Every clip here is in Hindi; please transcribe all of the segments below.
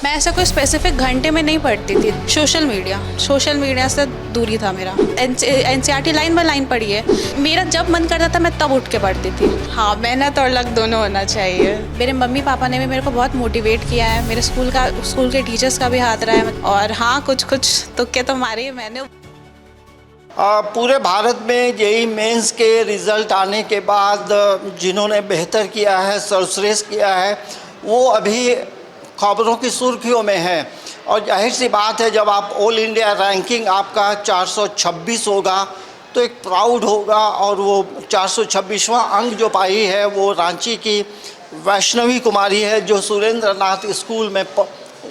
मैं ऐसा कोई स्पेसिफिक घंटे में नहीं पढ़ती थी। सोशल मीडिया से दूरी था मेरा। एनसीईआरटी लाइन बाय लाइन पढ़ी है। मेरा जब मन करता था मैं तब उठ के पढ़ती थी। हाँ, मेहनत और लक दोनों होना चाहिए। मेरे मम्मी पापा ने भी मेरे को बहुत मोटिवेट किया है। मेरे स्कूल के टीचर्स का भी हाथ रहा है। और हाँ, कुछ तुक्के तो मारे ही मैंने। पूरे भारत में जेईई मेंस के रिज़ल्ट आने के बाद जिन्होंने बेहतर किया है, सर्वश्रेष्ठ किया है, वो अभी खबरों की सुर्खियों में है। और जाहिर सी बात है, जब आप ऑल इंडिया रैंकिंग आपका 426 होगा तो एक प्राउड होगा। और वो 426वां अंक जो पाई है वो रांची की वैष्णवी कुमारी है, जो सुरेंद्र नाथ स्कूल में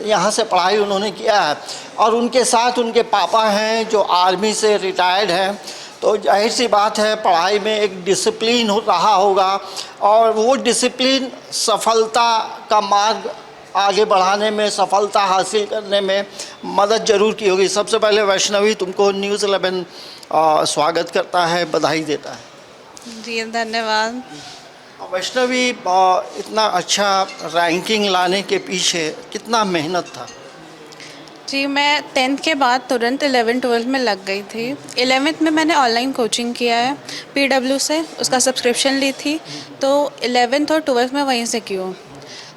यहाँ से पढ़ाई उन्होंने किया है। और उनके साथ उनके पापा हैं जो आर्मी से रिटायर्ड हैं। तो जाहिर सी बात है, पढ़ाई में एक डिसिप्लिन रहा होगा और वो डिसिप्लिन सफलता का मार्ग आगे बढ़ाने में, सफलता हासिल करने में मदद ज़रूर की होगी। सबसे पहले वैष्णवी, तुमको न्यूज़ 11 स्वागत करता है, बधाई देता है। जी धन्यवाद। वैष्णवी, इतना अच्छा रैंकिंग लाने के पीछे कितना मेहनत था? जी, मैं 10th के बाद तुरंत 11-12 में लग गई थी। 11th में मैंने ऑनलाइन कोचिंग किया है PW से, उसका सब्सक्रिप्शन ली थी। तो 11th और 12th में वहीं से की हूँ।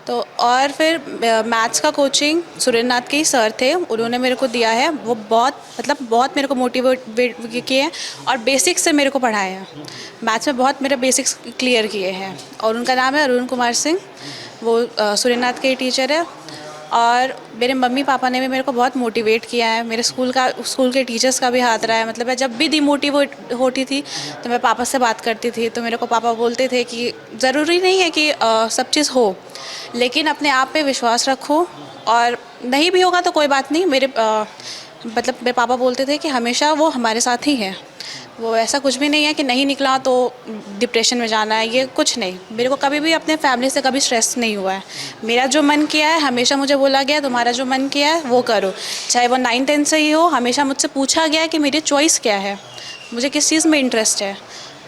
तो और फिर मैथ्स का कोचिंग सुरेंद्र नाथ के ही सर थे, उन्होंने मेरे को दिया है। वो बहुत मेरे को मोटिवेट किए हैं और बेसिक्स से मेरे को पढ़ाया है। मैथ्स में बहुत मेरे बेसिक्स क्लियर किए हैं। और उनका नाम है अरुण कुमार सिंह, वो सुरेंद्र नाथ के ही टीचर है। और मेरे मम्मी पापा ने भी मेरे को बहुत मोटिवेट किया है। मेरे स्कूल के टीचर्स का भी हाथ रहा है। मतलब मैं जब भी डिमोटिवेट होती थी तो मैं पापा से बात करती थी, तो मेरे को पापा बोलते थे कि ज़रूरी नहीं है कि सब चीज़ हो, लेकिन अपने आप पे विश्वास रखो, और नहीं भी होगा तो कोई बात नहीं। मेरे पापा बोलते थे कि हमेशा वो हमारे साथ ही है। वो ऐसा कुछ भी नहीं है कि नहीं निकला तो डिप्रेशन में जाना है, ये कुछ नहीं। मेरे को कभी भी अपने फैमिली से कभी स्ट्रेस नहीं हुआ है। मेरा जो मन किया है हमेशा मुझे बोला गया तुम्हारा जो मन किया है वो करो, चाहे वो 9-10 से ही हो। हमेशा मुझसे पूछा गया कि मेरी चॉइस क्या है, मुझे किस चीज़ में इंटरेस्ट है।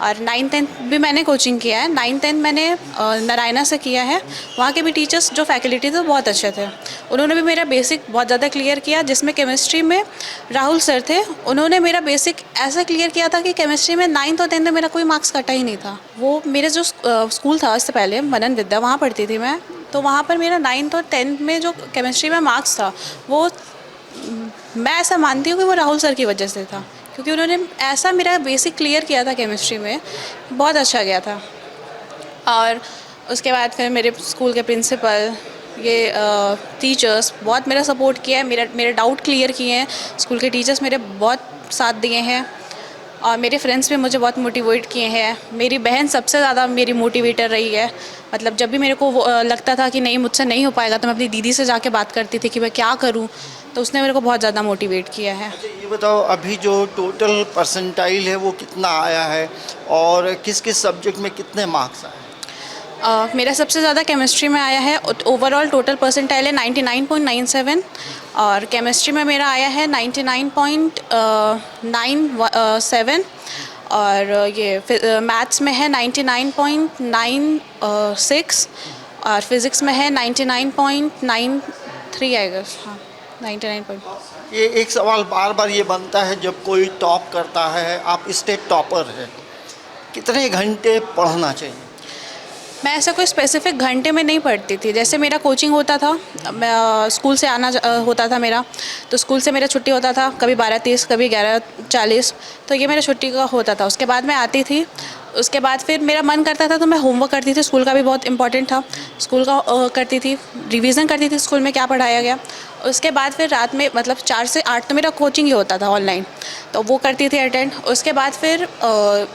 और 9-10 भी मैंने कोचिंग किया है। 9-10 मैंने नारायणा से किया है। वहाँ के भी टीचर्स जो फैकल्टी थे बहुत अच्छे थे। उन्होंने भी मेरा बेसिक बहुत ज़्यादा क्लियर किया। जिसमें केमिस्ट्री में राहुल सर थे, उन्होंने मेरा बेसिक ऐसा क्लियर किया था कि केमिस्ट्री में 9th और 10th में मेरा कोई मार्क्स कटा ही नहीं था। वो मेरे जो स्कूल था इससे पहले, मनन विद्या, वहाँ पढ़ती थी मैं। तो वहाँ पर मेरा 9th और 10th में जो केमिस्ट्री में मार्क्स था, वो मैं ऐसा मानती हूँ कि वो राहुल सर की वजह से था, क्योंकि उन्होंने ऐसा मेरा बेसिक क्लियर किया था केमिस्ट्री में, बहुत अच्छा गया था। और उसके बाद फिर मेरे स्कूल के प्रिंसिपल, ये टीचर्स बहुत मेरा सपोर्ट किया है, मेरे डाउट क्लियर किए हैं। स्कूल के टीचर्स मेरे बहुत साथ दिए हैं और मेरे फ्रेंड्स भी मुझे बहुत मोटिवेट किए हैं। मेरी बहन सबसे ज़्यादा मेरी मोटिवेटर रही है। मतलब जब भी मेरे को लगता था कि नहीं मुझसे नहीं हो पाएगा, तो मैं अपनी दीदी से जाके बात करती थी कि मैं क्या करूं, तो उसने मेरे को बहुत ज़्यादा मोटिवेट किया है। अच्छा, ये बताओ, अभी जो टोटल परसेंटाइल है वो कितना आया है और किस किस सब्जेक्ट में कितने मार्क्स आए? मेरा सबसे ज़्यादा केमिस्ट्री में आया है। ओवरऑल टोटल परसेंटाइल है 99.97 और केमिस्ट्री में मेरा आया है 99.97 और ये मैथ्स में है 99.96 और फिज़िक्स में है 99.93 आई गेस। हाँ, 99 ये एक सवाल बार बार ये बनता है जब कोई टॉप करता है, आप स्टेट टॉपर है, कितने घंटे पढ़ना चाहिए? मैं ऐसा कोई स्पेसिफिक घंटे में नहीं पढ़ती थी। जैसे मेरा कोचिंग होता था, मैं स्कूल से आना होता था मेरा, तो स्कूल से मेरा छुट्टी होता था कभी 12:30 कभी 11:40, तो ये मेरा छुट्टी का होता था। उसके बाद मैं आती थी, उसके बाद फिर मेरा मन करता था तो मैं होमवर्क करती थी। स्कूल का भी बहुत इंपॉर्टेंट था, स्कूल का करती थी, रिवीजन करती थी स्कूल में क्या पढ़ाया गया। उसके बाद फिर रात में मतलब 4 से 8 तो मेरा कोचिंग ही होता था ऑनलाइन, तो वो करती थी अटेंड। उसके बाद फिर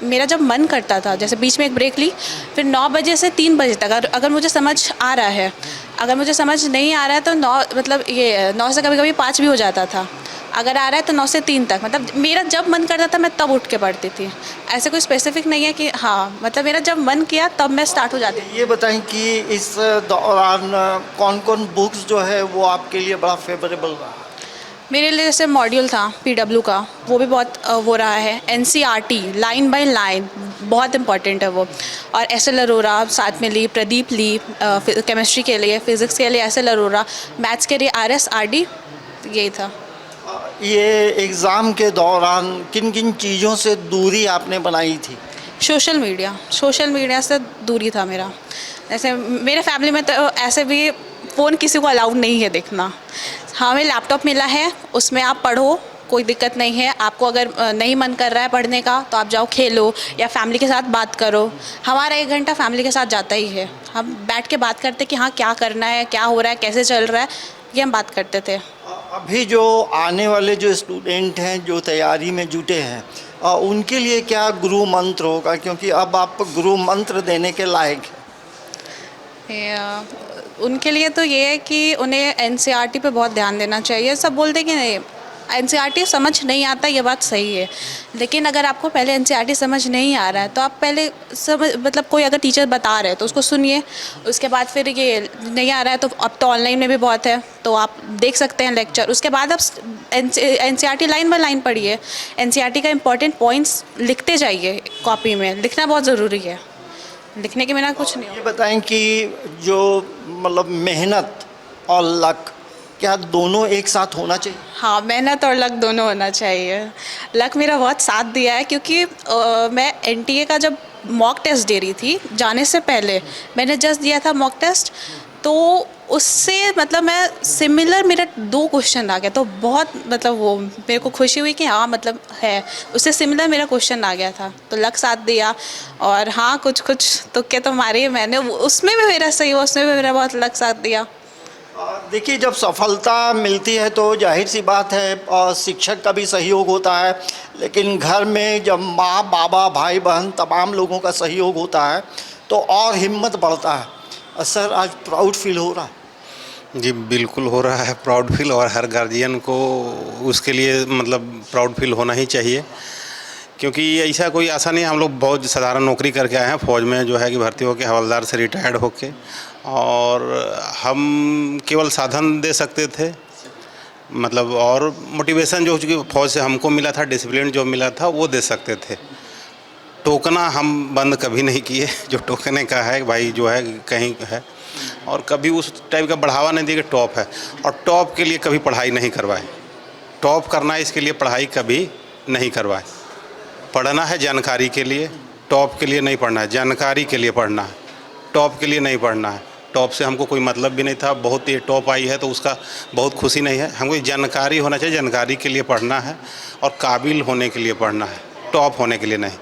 मेरा जब मन करता था, जैसे बीच में एक ब्रेक ली, फिर 9 बजे से 3 बजे तक अगर मुझे समझ आ रहा है, अगर मुझे समझ नहीं आ रहा है तो 9 से कभी कभी 5 भी हो जाता था। अगर आ रहा है तो 9 से 3 तक, मतलब मेरा जब मन करता था मैं तब उठ के पढ़ती थी। ऐसे कोई स्पेसिफिक नहीं है कि हाँ, मतलब मेरा जब मन किया तब मैं स्टार्ट हो जाती थी। ये बताएं कि इस दौरान कौन कौन बुक्स जो है वो आपके लिए बड़ा फेवरेबल रहा? मेरे लिए जैसे मॉड्यूल था PW का, वो भी बहुत वो रहा है। NCERT लाइन बाय लाइन बहुत इम्पॉर्टेंट है वो। और SL अरोरा साथ में ली, प्रदीप ली केमिस्ट्री के लिए, फिज़िक्स के लिए SL अरोरा, मैथ्स के लिए RS RD, यही था। ये एग्ज़ाम के दौरान किन किन चीज़ों से दूरी आपने बनाई थी? सोशल मीडिया से दूरी था मेरा। जैसे मेरे फैमिली में तो ऐसे भी फ़ोन किसी को अलाउड नहीं है देखना। हमें लैपटॉप मिला है, उसमें आप पढ़ो, कोई दिक्कत नहीं है। आपको अगर नहीं मन कर रहा है पढ़ने का तो आप जाओ खेलो या फैमिली के साथ बात करो। हमारा 1 घंटा फैमिली के साथ जाता ही है। हम बैठ के बात करते कि हाँ क्या करना है, क्या हो रहा है, कैसे चल रहा है, ये हम बात करते थे। अभी जो आने वाले जो स्टूडेंट हैं जो तैयारी में जुटे हैं उनके लिए क्या गुरु मंत्र होगा, क्योंकि अब आप गुरु मंत्र देने के लायक हैं? उनके लिए तो ये है कि उन्हें NCERT पे बहुत ध्यान देना चाहिए। सब बोलते कि नहीं NCERT समझ नहीं आता, ये बात सही है। लेकिन अगर आपको पहले NCERT समझ नहीं आ रहा है तो आप पहले मतलब कोई अगर टीचर बता रहे हैं तो उसको सुनिए। उसके बाद फिर ये नहीं आ रहा है तो अब तो ऑनलाइन में भी बहुत है, तो आप देख सकते हैं लेक्चर। उसके बाद आप NCERT लाइन बाय लाइन पढ़िए। NCERT का इम्पोर्टेंट पॉइंट्स लिखते जाइए कॉपी में, लिखना बहुत ज़रूरी है। लिखने के बिना कुछ नहीं ये बताएं कि जो मतलब मेहनत और लक, क्या दोनों एक साथ होना चाहिए? हाँ, मेहनत और लक दोनों होना चाहिए। लक मेरा बहुत साथ दिया है क्योंकि मैं NTA का जब मॉक टेस्ट दे रही थी, जाने से पहले मैंने जस्ट दिया था मॉक टेस्ट, तो उससे मतलब मैं सिमिलर मेरा 2 क्वेश्चन आ गया, तो बहुत मतलब वो मेरे को खुशी हुई कि हाँ मतलब है, उससे सिमिलर मेरा क्वेश्चन आ गया था, तो लक साथ दिया। और हाँ कुछ तुक्के तो मारे मैंने, उसमें भी मेरा सही हुआ, उसमें भी मेरा बहुत लक साथ दिया। देखिए, जब सफलता मिलती है तो जाहिर सी बात है शिक्षक का भी सहयोग होता है, लेकिन घर में जब माँ बाबा भाई बहन तमाम लोगों का सहयोग होता है तो और हिम्मत बढ़ता है। सर, आज प्राउड फील हो रहा है? जी बिल्कुल हो रहा है प्राउड फील, और हर गार्जियन को उसके लिए मतलब प्राउड फील होना ही चाहिए, क्योंकि ऐसा कोई आशा नहीं। हम लोग बहुत साधारण नौकरी करके आए हैं, फ़ौज में जो है कि भर्ती होके हवलदार से रिटायर्ड होके, और हम केवल साधन दे सकते थे मतलब, और मोटिवेशन जो चूँकि फ़ौज से हमको मिला था, डिसिप्लिन जो मिला था वो दे सकते थे। टोकना हम बंद कभी नहीं किए, जो टोकने का है भाई जो है कहीं है, और कभी उस टाइप का बढ़ावा नहीं दिया कि टॉप है, और टॉप के लिए कभी पढ़ाई नहीं करवाए। टॉप करना है इसके लिए पढ़ाई कभी नहीं करवाए। पढ़ना है जानकारी के लिए, टॉप के लिए नहीं पढ़ना है, जानकारी के लिए पढ़ना है, टॉप के लिए नहीं पढ़ना है। टॉप से हमको कोई मतलब भी नहीं था, बहुत ये टॉप आई है तो उसका बहुत खुशी नहीं है। हमको जानकारी होना चाहिए, जानकारी के लिए पढ़ना है और काबिल होने के लिए पढ़ना है, टॉप होने के लिए नहीं।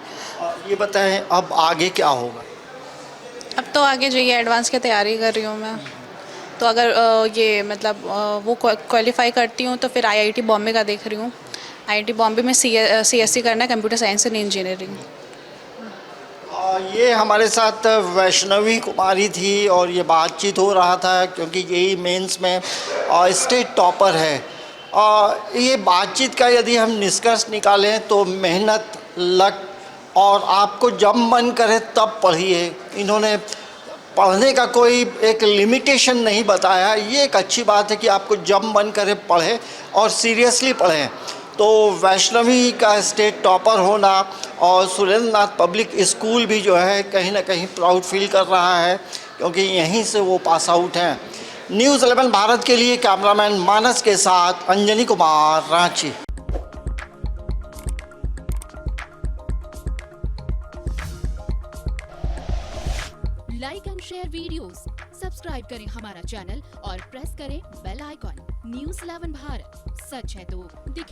ये बताएं, अब आगे क्या होगा? अब तो आगे जो ये एडवांस की तैयारी कर रही हूँ मैं, तो अगर ये मतलब वो क्वालिफाई करती हूँ तो फिर IIT बॉम्बे का देख रही हूँ। IIT बॉम्बे में CSC करना है, कंप्यूटर साइंस एंड इंजीनियरिंग। ये हमारे साथ वैष्णवी कुमारी थी और ये बातचीत हो रहा था क्योंकि यही मेंस में स्टेट टॉपर है। ये बातचीत का यदि हम निष्कर्ष निकालें तो मेहनत, लक और आपको जब मन करे तब पढ़िए। इन्होंने पढ़ने का कोई एक लिमिटेशन नहीं बताया, ये एक अच्छी बात है कि आपको जब मन करे पढ़ें और सीरियसली पढ़ें। तो वैष्णवी का स्टेट टॉपर होना और सुरेंद्र नाथ पब्लिक स्कूल भी जो है कहीं ना कहीं प्राउड फील कर रहा है, क्योंकि यहीं से वो पास आउट हैं। न्यूज़ 11 भारत के लिए कैमरामैन मानस के साथ Anjani Kumar, Ranchi. Like and share videos, subscribe करें हमारा चैनल और प्रेस करें बेल आइकॉन। न्यूज़ 11 भारत, सच है तो दिखे।